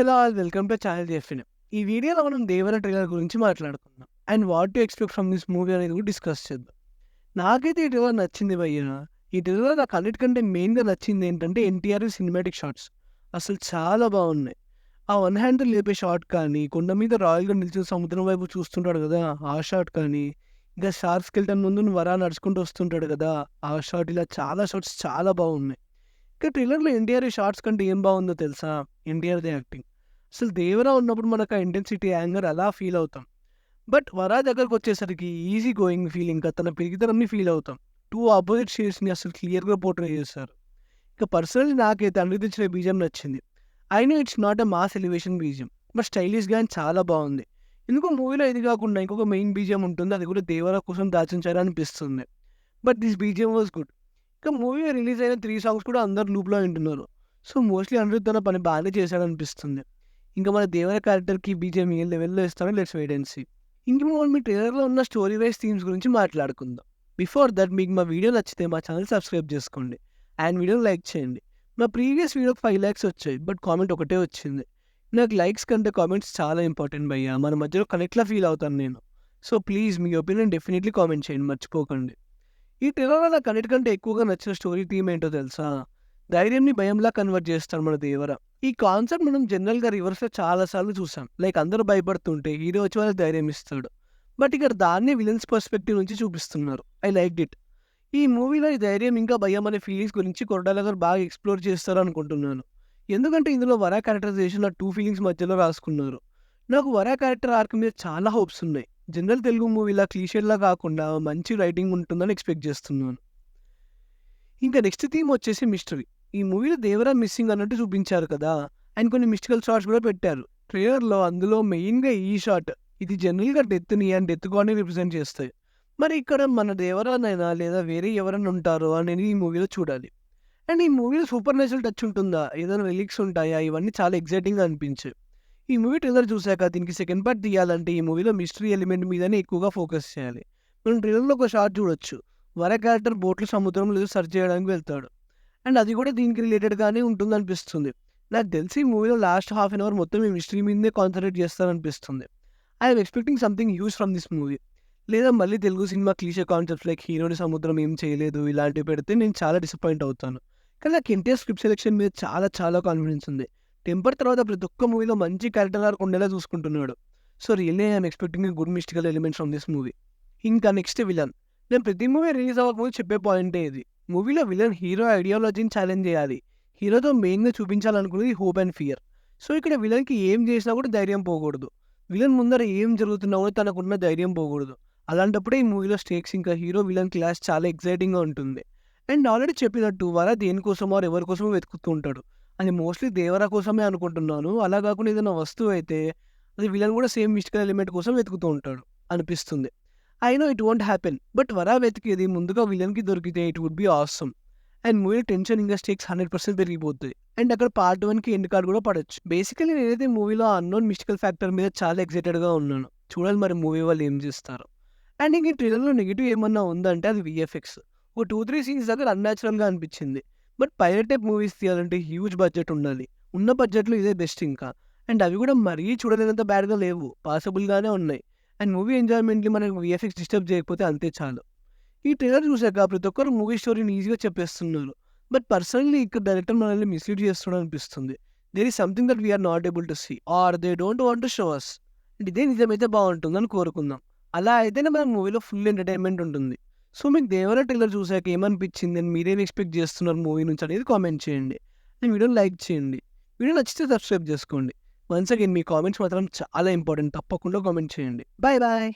Hello all welcome to channel Jeffin. ఈ వీడియోలో మనం దేవర ట్రైలర్ గురించి మాట్లాడుకుందాం. And what to expect from this movie అనేది కూడా డిస్కస్ చేద్దాం. నాకైతే ఈ ట్రైలర్ నచ్చింది భయ్యా. ఈ ట్రైలర్ నాకు అన్నిటికంటే మెయిన్‌గా నచ్చింది ఏంటంటే ఎన్టీఆర్ సినిమాటిక్ షాట్స్. అసలు చాలా బాగున్నాయి. ఆ వన్ హ్యాండ్‌తో లేపే షాట్ కానీ, కొండ మీద రాయల్‌గా నిల్చొని సముద్రం వైపు చూస్తుంటాడు కదా! ఆ షాట్ కానీ, ఇంకా షార్క్ స్కెలిటన్ ముందు వరా నడుచుకుంటూ వస్తుంటాడు కదా! ఆ షాట్ ఇలా చాలా షాట్స్ చాలా బాగున్నాయి. ఇంకా ట్రైలర్‌లో ఎన్టీఆర్ షార్ట్స్ కంటే ఏం బాగుందో తెలుసా? ఎన్టీఆర్‌ది యాక్టింగ్. అసలు 'దేవరా' ఉన్నప్పుడు మనకు ఆ ఇంటెన్సిటీ, యాంగర్ అలా ఫీల్ అవుతాం. బట్ 'వర' దగ్గరకొచ్చేసరికి ఈజీ గోయింగ్ ఫీల్, ఇంకా తన పిరికితనంని ఫీల్ అవుతాం. 2 అపోజిట్ షేడ్స్‌ని అసలు క్లియర్‌గా పోర్ట్రే చేశారు. ఇక పర్సనల్లీ నాకైతే 'అనిరుద్' ఇచ్చిన బీజీఎం నచ్చింది. అయినా it's not a mass elevation BGM. But స్టైలిష్‌గా అండ్ చాలా బాగుంది. ఎందుకో మూవీలో ఇది కాకుండా ఇంకొక మెయిన్ బీజీఎం ఉంటుంది. అది కూడా 'దేవరా' కోసం దాచుంచారు అనిపిస్తుంది. But this BGM was good. ఇక మూవీ రిలీజ్ అయిన 3 సాంగ్స్ కూడా అందరూ లూప్‌లో వింటున్నారు. సో, మోస్ట్‌లీ అనిరుద్ తన పని బానే చేశాడనిపిస్తుంది. ఇంకా మన 'దేవర' క్యారెక్టర్‌కి బీజీఎం ఏ లెవెల్‌లో ఇస్తారో లెట్స్ వెయిట్ అండ్ సీ. ఇంక మనం మీ ట్రైలర్‌లో ఉన్న స్టోరీ వైస్ థీమ్స్ గురించి మాట్లాడుకుందాం. బిఫోర్ దట్ మీకు మా వీడియో నచ్చితే మా ఛానల్ సబ్స్క్రైబ్ చేసుకోండి. అండ్ వీడియోని లైక్ చేయండి. మా ప్రీవియస్ వీడియోకి 5 లైక్స్ వచ్చాయి. బట్ కామెంట్ ఒకటే వచ్చింది. నాకు లైక్స్ కంటే కామెంట్స్ చాలా ఇంపార్టెంట్ భయ్యా. మన మధ్యలో కనెక్ట్‌లా ఫీల్ అవుతాను నేను. So, please me opinion definitely comment చేయండి మర్చిపోకండి. ఈ ట్రైలర్‌లో నాకు అన్నిటికంటే ఎక్కువగా నచ్చిన స్టోరీ థీమ్ ఏంటో తెలుసా? ధైర్యంని భయంలా కన్వర్ట్ చేస్తాడు మన 'దేవర'. ఈ కాన్సెప్ట్ మనం జనరల్‌గా రివర్స్‌లో చాలా సార్లు చూసాం. లైక్ అందరూ భయపడుతుంటే హీరో వచ్చి వాళ్ళకి ధైర్యం ఇస్తాడు. బట్ ఇక్కడ దాన్నే విలన్స్ పర్స్పెక్టివ్ నుంచి చూపిస్తున్నారు. I liked it. ఈ మూవీలో ఈ ధైర్యం ఇంకా భయం అనే ఫీలింగ్స్ గురించి కొరటాల గారు బాగా ఎక్స్‌ప్లోర్ చేస్తారు అనుకుంటున్నాను. ఎందుకంటే ఇందులో 'వర' క్యారెక్టరైజేషన్ ఆ 2 ఫీలింగ్స్ మధ్యలో రాసుకున్నారు. నాకు 'వర' క్యారెక్టర్ ఆర్క్ మీద చాలా హోప్స్ ఉన్నాయి. జనరల్ తెలుగు మూవీలా క్లీషే‌లా కాకుండా మంచి రైటింగ్ ఉంటుందని ఎక్స్‌పెక్ట్ చేస్తున్నాను. ఇంకా నెక్స్ట్ థీమ్ వచ్చేసి మిస్టరీ. ఈ మూవీలో 'దేవరా' మిస్సింగ్ అన్నట్టు చూపించారు కదా! అండ్ కొన్ని మిస్టికల్ షాట్స్ కూడా పెట్టారు. ట్రైలర్‌లో అందులో మెయిన్‌గా ఈ షాట్. ఇది జనరల్‌గా డెత్‌ని అండ్ డెత్ గాడ్‌ని రిప్రజెంట్ చేస్తాయి. మరి ఇక్కడ మన 'దేవరా'నైనా లేదా వేరే ఎవరైనా ఉంటారో అనేది ఈ మూవీలో చూడాలి. అండ్ ఈ మూవీలో సూపర్ న్యాచురల్ టచ్ ఉంటుందా? ఏదైనా రిలీక్స్ ఉంటాయా? ఇవన్నీ చాలా ఎక్సైటింగ్‌గా అనిపించాయి. ఈ మూవీ ట్రైలర్ చూసాక దీనికి సెకండ్ పార్ట్ తీయాలంటే ఈ మూవీలో మిస్టరీ ఎలిమెంట్ మీదనే ఎక్కువగా ఫోకస్ చేయాలి. మనం ట్రైలర్‌లో ఒక షాట్ చూడొచ్చు. 'వర' క్యారెక్టర్ బోట్‌లో సముద్రంలో ఏదో సెర్చ్ చేయడానికి వెళ్తాడు. అండ్ అది కూడా దీనికి రిలేటెడ్‌గానే ఉంటుందనిపిస్తుంది. నాకు తెలిసి ఈ మూవీలో లాస్ట్ హాఫ్ అన్ అవర్ మొత్తం ఈ మిస్టరీ మీదనే కాన్సంట్రేట్ చేస్తారనిపిస్తుంది. I am expecting something huge from this movie. లేదా మళ్ళీ Telugu cinema cliche concepts like హీరోని సముద్రం ఏం చేయలేదు ఇలాంటివి పెడితే నేను చాలా డిసప్పాయింట్ అవుతాను. కానీ నాకు ఎన్టీఆర్ స్క్రిప్ట్ సెలెక్షన్ మీద చాలా చాలా కాన్ఫిడెన్స్ ఉంది. 'టెంపర్' తర్వాత ప్రతి ఒక్క మూవీలో మంచి క్యారెక్టర్ ఆర్క్ ఉండేలా చూసుకుంటున్నాడు. So, really I am expecting a good mystical elements from this movie. ఇంకా నెక్స్ట్ విలన్. నేను ప్రతి మూవీ రిలీజ్ అవ్వకముందు చెప్పే పాయింటే ఇది. మూవీలో విలన్ హీరో ఐడియాలజీని ఛాలెంజ్ చేయాలి. హీరోతో మెయిన్‌గా చూపించాలనుకున్నది హోప్ అండ్ ఫియర్. సో, ఇక్కడ విలన్‌కి ఏం చేసినా కూడా ధైర్యం పోకూడదు. విలన్ ముందర ఏం జరుగుతున్నా కూడా తనకున్న ధైర్యం పోకూడదు. అలాంటప్పుడే ఈ మూవీలో స్టేక్స్ ఇంకా హీరో విలన్ క్లాష్ చాలా ఎక్సైటింగ్‌గా ఉంటుంది. అండ్ ఆల్రెడీ చెప్పినట్టు 'వర' దేనికోసమో ఆర్ ఎవరి కోసమో వెతుకుతూ ఉంటాడు. అది మోస్ట్‌లీ 'దేవర' కోసమే అనుకుంటున్నాను. అలా కాకుండా ఏదైనా వస్తువు అయితే అది విలన్ కూడా సేమ్ మిస్టికల్ ఎలిమెంట్ కోసం వెతుకుతూ ఉంటాడు అనిపిస్తుంది. I know it won't happen. But 'Vara' వెతికేది ముందుగా విలన్‌కి దొరికితే it would be awesome. And movie tension ఇంకా స్టేక్స్ 100% పెరిగిపోతాయి. అండ్ అక్కడ పార్ట్ 1కి ఎండ్ కార్డ్ కూడా పడొచ్చు. బేసికల్లీ నేనైతే మూవీలో ఆ అన్నోన్ మిస్టికల్ ఫ్యాక్టర్ మీద చాలా ఎక్సైటెడ్‌గా ఉన్నాను. చూడాలి మరి మూవీ వాళ్ళు ఏం చేస్తారో. అండ్ ఇంక ఈ ట్రైలర్‌లో నెగెటివ్ ఏమన్నా ఉందంటే అది వీఎఫ్ఎక్స్. ఒక 2, 3 సీన్స్ దగ్గర అన్‌న్యాచురల్‌గా అనిపించింది. బట్ పైరేట్ టైప్ మూవీస్ తీయాలంటే హ్యూజ్ బడ్జెట్ ఉండాలి. ఉన్న బడ్జెట్‌లో ఇదే బెస్ట్ ఇంకా. అండ్ అవి కూడా మరీ చూడలేనంత బ్యాడ్‌గా లేవు. పాసిబుల్‌గానే ఉన్నాయి. అండ్ మూవీ ఎంజాయ్‌మెంట్‌ని మనకు వీఎఫ్ఎక్స్ డిస్టర్బ్ చేయకపోతే అంతే చాలు. ఈ ట్రైలర్ చూసాక ప్రతి ఒక్కరు మూవీ స్టోరీని ఈజీగా చెప్పేస్తున్నారు. బట్ పర్సనల్లీ ఇక్కడ డైరెక్టర్ మనల్ని మిస్‌లీడ్ చేస్తున్నాడు అనిపిస్తుంది. There is something that we are not able to see or they don't want to show us. ఇదే నిజమైతే బాగుంటుందని కోరుకుందాం. అలా అయితేనే మన మూవీలో ఫుల్ ఎంటర్‌టైన్‌మెంట్ ఉంటుంది. సో, మీకు 'దేవర' ట్రైలర్ చూసాక ఏమనిపించింది అండ్ మీరేం ఎక్స్‌పెక్ట్ చేస్తున్నారు మూవీ నుంచి అనేది కామెంట్ చేయండి. అండ్ వీడియోని లైక్ చేయండి. వీడియో నచ్చితే సబ్స్క్రైబ్ చేసుకోండి. వన్స్ అగైన్ మీ కామెంట్స్ మాత్రం చాలా ఇంపార్టెంట్. తప్పకుండా కామెంట్ చేయండి. Bye bye.